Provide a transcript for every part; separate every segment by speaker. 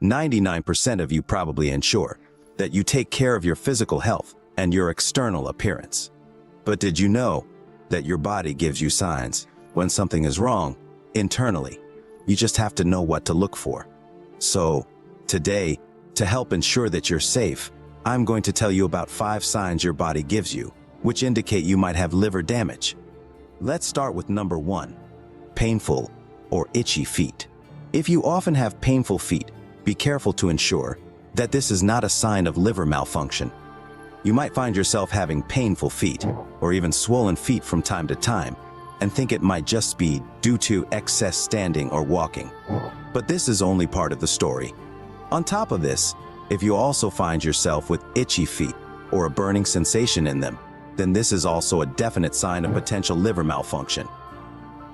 Speaker 1: 99% of you probably ensure that you take care of your physical health and your external appearance. But did you know that your body gives you signs when something is wrong internally? You just have to know what to look for. So, today, to help ensure that you're safe, I'm going to tell you about 5 signs your body gives you, which indicate you might have liver damage. Let's start with number 1, painful or itchy feet. If you often have painful feet, be careful to ensure that this is not a sign of liver malfunction. You might find yourself having painful feet or even swollen feet from time to time and think it might just be due to excess standing or walking. But this is only part of the story. On top of this, if you also find yourself with itchy feet or a burning sensation in them, then this is also a definite sign of potential liver malfunction.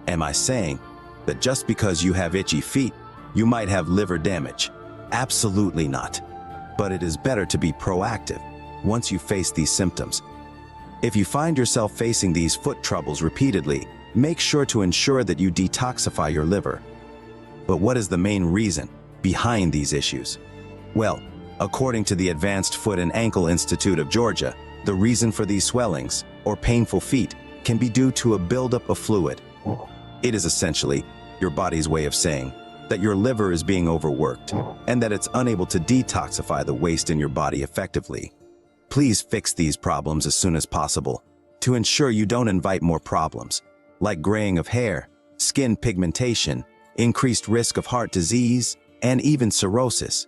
Speaker 1: Am I saying that just because you have itchy feet, you might have liver damage? Absolutely not. But it is better to be proactive once you face these symptoms. If you find yourself facing these foot troubles repeatedly, make sure to ensure that you detoxify your liver. But what is the main reason behind these issues? Well, according to the Advanced Foot and Ankle Institute of Georgia, the reason for these swellings or painful feet can be due to a buildup of fluid. It is essentially your body's way of saying that your liver is being overworked and that it's unable to detoxify the waste in your body effectively. Please fix these problems as soon as possible to ensure you don't invite more problems, like graying of hair, skin pigmentation, increased risk of heart disease, and even cirrhosis.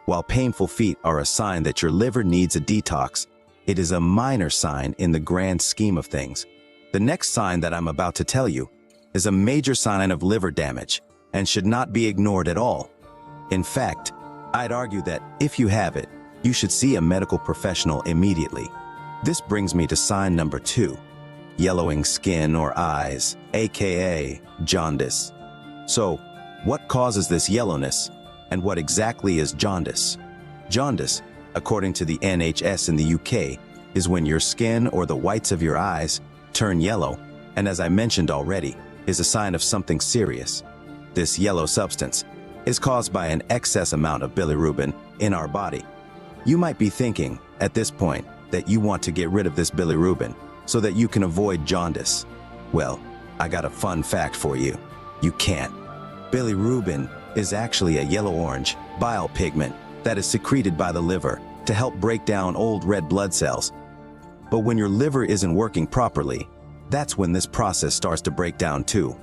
Speaker 1: While painful feet are a sign that your liver needs a detox, it is a minor sign in the grand scheme of things. The next sign that I'm about to tell you is a major sign of liver damage and should not be ignored at all. In fact, I'd argue that if you have it, you should see a medical professional immediately. This brings me to sign number 2, yellowing skin or eyes, aka jaundice. So, what causes this yellowness, and what exactly is jaundice? Jaundice, according to the NHS in the UK, is when your skin or the whites of your eyes turn yellow, and as I mentioned already, is a sign of something serious. This yellow substance is caused by an excess amount of bilirubin in our body. You might be thinking at this point that you want to get rid of this bilirubin so that you can avoid jaundice. Well, I got a fun fact for you. You can't. Bilirubin is actually a yellow-orange bile pigment that is secreted by the liver to help break down old red blood cells. But when your liver isn't working properly, that's when this process starts to break down too.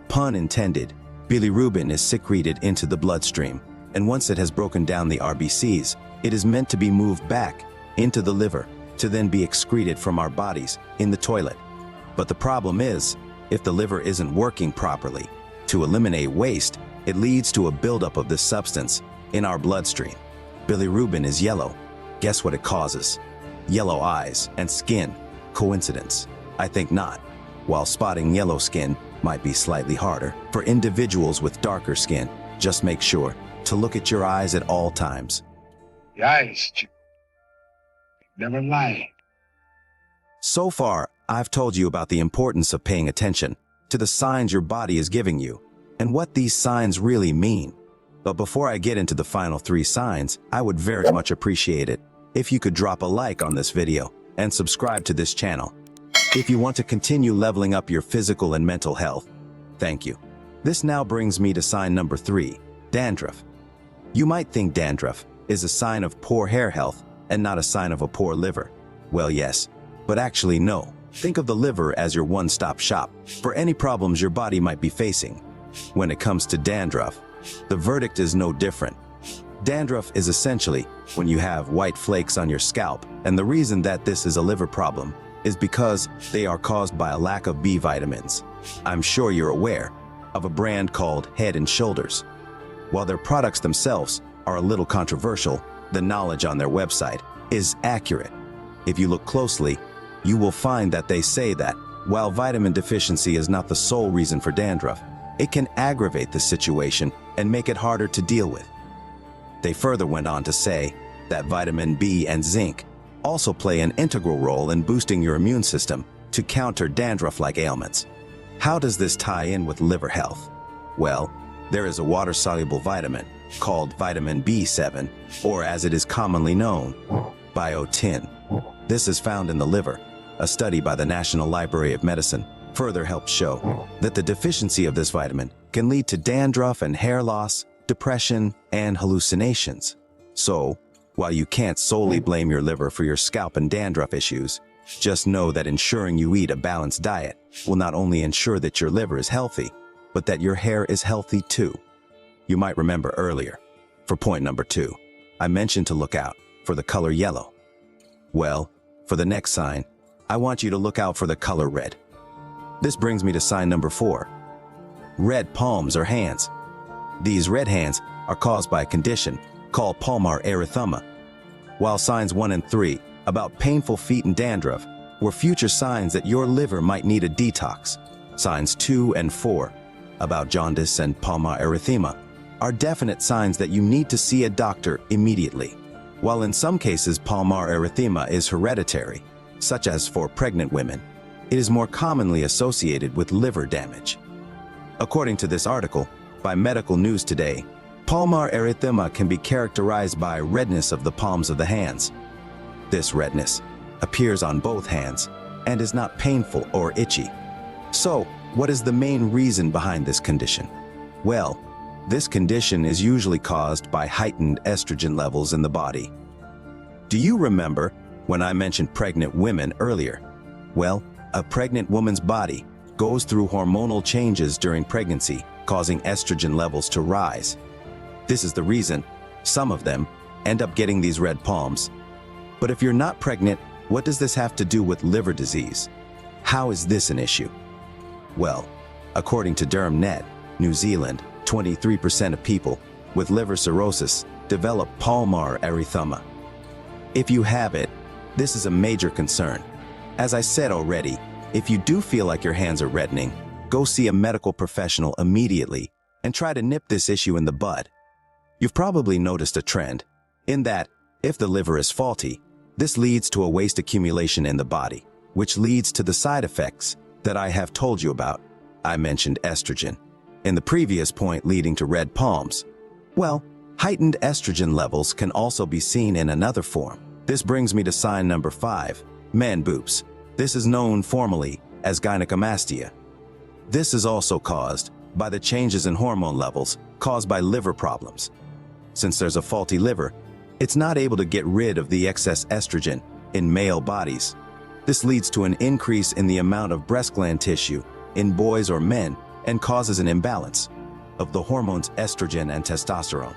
Speaker 1: Pun intended. Bilirubin is secreted into the bloodstream, and once it has broken down the RBCs, it is meant to be moved back into the liver to then be excreted from our bodies in the toilet. But the problem is, if the liver isn't working properly to eliminate waste, it leads to a buildup of this substance in our bloodstream. Bilirubin is yellow. Guess what it causes? Yellow eyes and skin. Coincidence? I think not. While spotting yellow skin might be slightly harder for individuals with darker skin, just make sure to look at your eyes at all times.
Speaker 2: The eyes never lie.
Speaker 1: So far, I've told you about the importance of paying attention to the signs your body is giving you and what these signs really mean. But before I get into the final 3 signs, I would very much appreciate it if you could drop a like on this video and subscribe to this channel if you want to continue leveling up your physical and mental health. Thank you. This now brings me to sign number 3, dandruff. You might think dandruff is a sign of poor hair health and not a sign of a poor liver. Well, yes, but actually no. Think of the liver as your one-stop shop for any problems your body might be facing. When it comes to dandruff, the verdict is no different. Dandruff is essentially when you have white flakes on your scalp, and the reason that this is a liver problem is because they are caused by a lack of B vitamins. I'm sure you're aware of a brand called Head & Shoulders. While their products themselves are a little controversial, the knowledge on their website is accurate. If you look closely, you will find that they say that while vitamin deficiency is not the sole reason for dandruff, it can aggravate the situation and make it harder to deal with. They further went on to say that vitamin B and zinc also play an integral role in boosting your immune system to counter dandruff-like ailments. How does this tie in with liver health? Well, there is a water-soluble vitamin called vitamin B7, or as it is commonly known, biotin. This is found in the liver. A study by the National Library of Medicine further helps show that the deficiency of this vitamin can lead to dandruff and hair loss, depression, and hallucinations. So, while you can't solely blame your liver for your scalp and dandruff issues, just know that ensuring you eat a balanced diet will not only ensure that your liver is healthy, but that your hair is healthy too. You might remember earlier, for point number 2, I mentioned to look out for the color yellow. Well, for the next sign, I want you to look out for the color red. This brings me to sign number 4. Red palms or hands. These red hands are caused by a condition called Palmar Erythema, while signs 1 and 3 about painful feet and dandruff were future signs that your liver might need a detox. Signs 2 and 4 about jaundice and Palmar Erythema are definite signs that you need to see a doctor immediately. While in some cases Palmar Erythema is hereditary, such as for pregnant women, it is more commonly associated with liver damage. According to this article by Medical News Today, Palmar Erythema can be characterized by redness of the palms of the hands. This redness appears on both hands and is not painful or itchy. So, what is the main reason behind this condition? Well, this condition is usually caused by heightened estrogen levels in the body. Do you remember when I mentioned pregnant women earlier? Well, a pregnant woman's body goes through hormonal changes during pregnancy, causing estrogen levels to rise. This is the reason some of them end up getting these red palms. But if you're not pregnant, what does this have to do with liver disease? How is this an issue? Well, according to DermNet, New Zealand, 23% of people with liver cirrhosis develop Palmar erythema. If you have it, this is a major concern. As I said already, if you do feel like your hands are reddening, go see a medical professional immediately and try to nip this issue in the bud. You've probably noticed a trend in that if the liver is faulty, this leads to a waste accumulation in the body, which leads to the side effects that I have told you about. I mentioned estrogen in the previous point, leading to red palms. Well, heightened estrogen levels can also be seen in another form. This brings me to sign number 5, man boobs. This is known formally as gynecomastia. This is also caused by the changes in hormone levels caused by liver problems. Since there's a faulty liver, it's not able to get rid of the excess estrogen in male bodies. This leads to an increase in the amount of breast gland tissue in boys or men and causes an imbalance of the hormones estrogen and testosterone.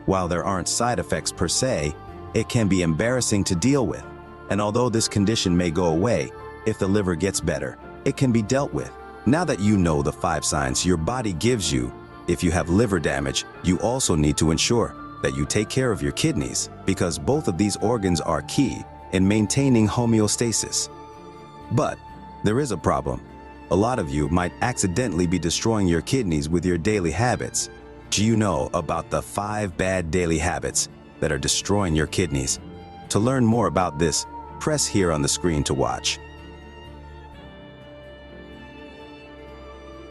Speaker 1: While there aren't side effects per se, it can be embarrassing to deal with. And although this condition may go away, if the liver gets better, it can be dealt with. Now that you know the 5 signs your body gives you, if you have liver damage, you also need to ensure that you take care of your kidneys, because both of these organs are key in maintaining homeostasis. But there is a problem. A lot of you might accidentally be destroying your kidneys with your daily habits. Do you know about the 5 bad daily habits that are destroying your kidneys? To learn more about this, press here on the screen to watch.